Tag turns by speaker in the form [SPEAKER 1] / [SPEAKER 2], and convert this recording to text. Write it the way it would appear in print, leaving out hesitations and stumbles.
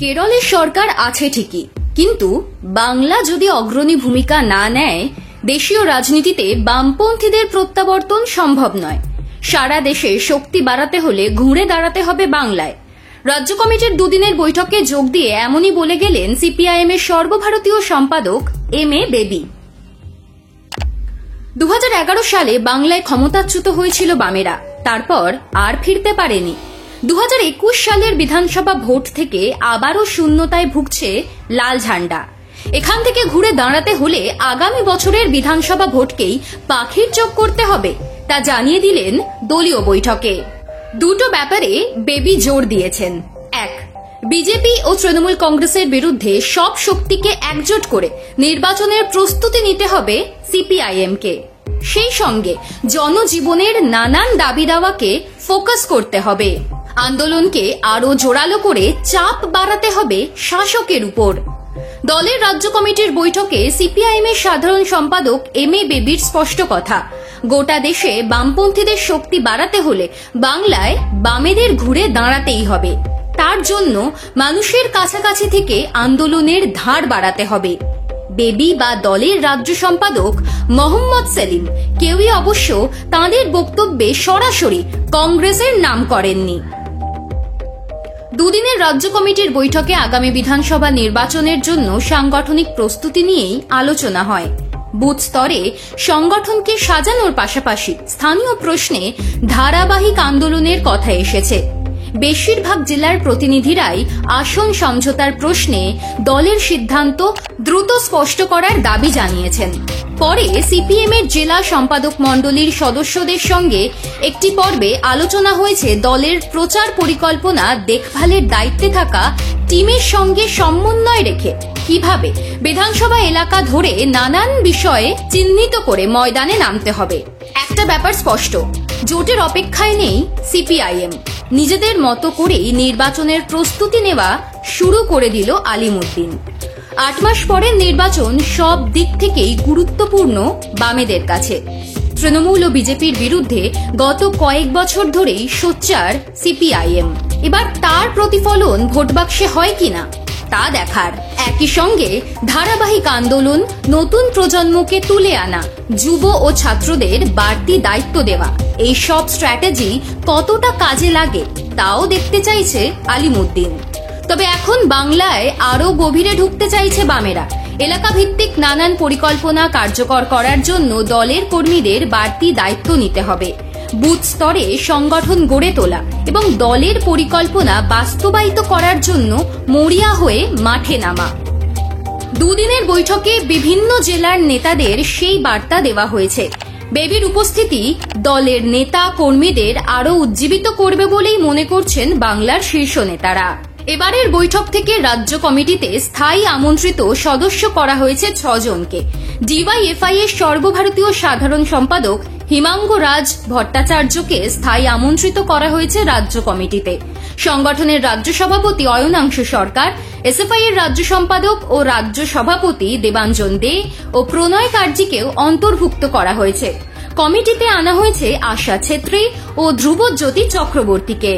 [SPEAKER 1] কেরলের সরকার আছে ঠিকই, কিন্তু বাংলা যদি অগ্রণী ভূমিকা না নেয় দেশীয় রাজনীতিতে বামপন্থীদের প্রত্যাবর্তন সম্ভব নয়। সারা দেশে শক্তি বাড়াতে হলে ঘুরে দাঁড়াতে হবে বাংলায়। রাজ্য কমিটির দুদিনের বৈঠকে যোগ দিয়ে এমনই বলে গেলেন সিপিআইএম এর সর্বভারতীয় সম্পাদক এম.এ. বেবি। 2011 সালে বাংলায় ক্ষমতাচ্যুত হয়েছিল বামেরা, তারপর আর ফিরতে পারেনি। 2021 সালের বিধানসভা ভোট থেকে আবারও শূন্যতায় ভুগছে লাল ঝান্ডা। এখান থেকে ঘুরে দাঁড়াতে হলে আগামী বছরের বিধানসভা ভোটকেই পাখির চোখ করতে হবে, তা জানিয়ে দিলেন দলীয় বৈঠকে। দুটো ব্যাপারে বেবি জোর দিয়েছেন। এক, বিজেপি ও তৃণমূল কংগ্রেসের বিরুদ্ধে সব শক্তিকে একজোট করে নির্বাচনের প্রস্তুতি নিতে হবে সিপিআইএমকে। সেই সঙ্গে জনজীবনের নানান দাবি দাওয়াকে ফোকাস করতে হবে। আন্দোলনকে আরো জোরালো করে চাপ বাড়াতে হবে শাসকের উপর। দলের রাজ্য কমিটির বৈঠকে সিপিআইএম এর সাধারণ সম্পাদক এম.এ. বেবির স্পষ্ট কথা, গোটা দেশে বামপন্থীদের শক্তি বাড়াতে হলে বাংলায় বামেদের ঘুরে দাঁড়াতেই হবে। তার জন্য মানুষের কাছাকাছি থেকে আন্দোলনের ধার বাড়াতে হবে। বেবি বা দলের রাজ্য সম্পাদক মোহাম্মদ সেলিম কেউই অবশ্য তাঁদের বক্তব্যে সরাসরি কংগ্রেসের নাম করেননি। দুদিনের রাজ্য কমিটির বৈঠকে আগামী বিধানসভা নির্বাচনের জন্য সাংগঠনিক প্রস্তুতি নিয়েই আলোচনা হয়। বুথ স্তরে সংগঠনকে সাজানোর পাশাপাশি স্থানীয় প্রশ্নে ধারাবাহিক আন্দোলনের কথা এসেছে। বেশিরভাগ জেলার প্রতিনিধিরাই আসন সমঝোতার প্রশ্নে দলের সিদ্ধান্ত দ্রুত স্পষ্ট করার দাবি জানিয়েছেন। পরে সিপিএম এর জেলা সম্পাদক মণ্ডলীর সদস্যদের সঙ্গে একটি পর্বে আলোচনা হয়েছে দলের প্রচার পরিকল্পনা দেখভালের দায়িত্বে থাকা টিমের সঙ্গে সমন্বয় রেখে কিভাবে বিধানসভা এলাকা ধরে নানান বিষয়ে চিহ্নিত করে ময়দানে নামতে হবে। একটা ব্যাপার স্পষ্ট, জোটের অপেক্ষায় নেই সিপিআইএম। নিজেদের মতো করেই নির্বাচনের প্রস্তুতি নেওয়া শুরু করে দিল আলিমুদ্দিন। 8 মাস পরের নির্বাচন সব দিক থেকেই গুরুত্বপূর্ণ বামেদের কাছে। তৃণমূল ও বিজেপির বিরুদ্ধে গত কয়েক বছর ধরেই সোচ্চার সিপিআইএম। এবার তার প্রতিফলন ভোট বাক্সে হয় কিনা তা দেখার। একই সঙ্গে ধারাবাহিক আন্দোলন, নতুন প্রজন্মকে তুলে আনা, যুব ও ছাত্রদের বাড়তি দায়িত্ব দেওয়া, এই সব স্ট্র্যাটেজি কতটা কাজে লাগে তাও দেখতে চাইছে আলিমুদ্দিন। তবে এখন বাংলায় আরো গভীরে ঢুকতে চাইছে বামেরা। এলাকা ভিত্তিক নানান পরিকল্পনা কার্যকর করার জন্য দলের কর্মীদের বাড়তি দায়িত্ব নিতে হবে। বুথ স্তরে সংগঠন গড়ে তোলা এবং দলের পরিকল্পনা বাস্তবায়িত করার জন্য মরিয়া হয়ে মাঠে নামা। দুদিনের বৈঠকে বিভিন্ন জেলার নেতাদের সেই বার্তা দেওয়া হয়েছে। বেবির উপস্থিতি দলের নেতা কর্মীদের আরো উজ্জীবিত করবে বলেই মনে করছেন বাংলার শীর্ষ নেতারা। এবারের বৈঠক থেকে রাজ্য কমিটিতে স্থায়ী আমন্ত্রিত সদস্য করা হয়েছে 6 জনকে। ডিওয়াইএফআই এর সর্বভারতীয় সাধারণ সম্পাদক হিমাঙ্গ রাজ ভট্টাচার্যকে স্থায়ী আমন্ত্রিত করা হয়েছে রাজ্য কমিটিতে। সংগঠনের রাজ্য সভাপতি অয়নাংশু সরকার, এসএফআই এর রাজ্য সম্পাদক ও রাজ্য সভাপতি দেবাঞ্জন দে ও প্রণয় কার্জিকেও অন্তর্ভুক্ত করা হয়েছে। কমিটিতে আনা হয়েছে আশা ছেত্রী ও ধ্রুবজ্যোতি চক্রবর্তীকে।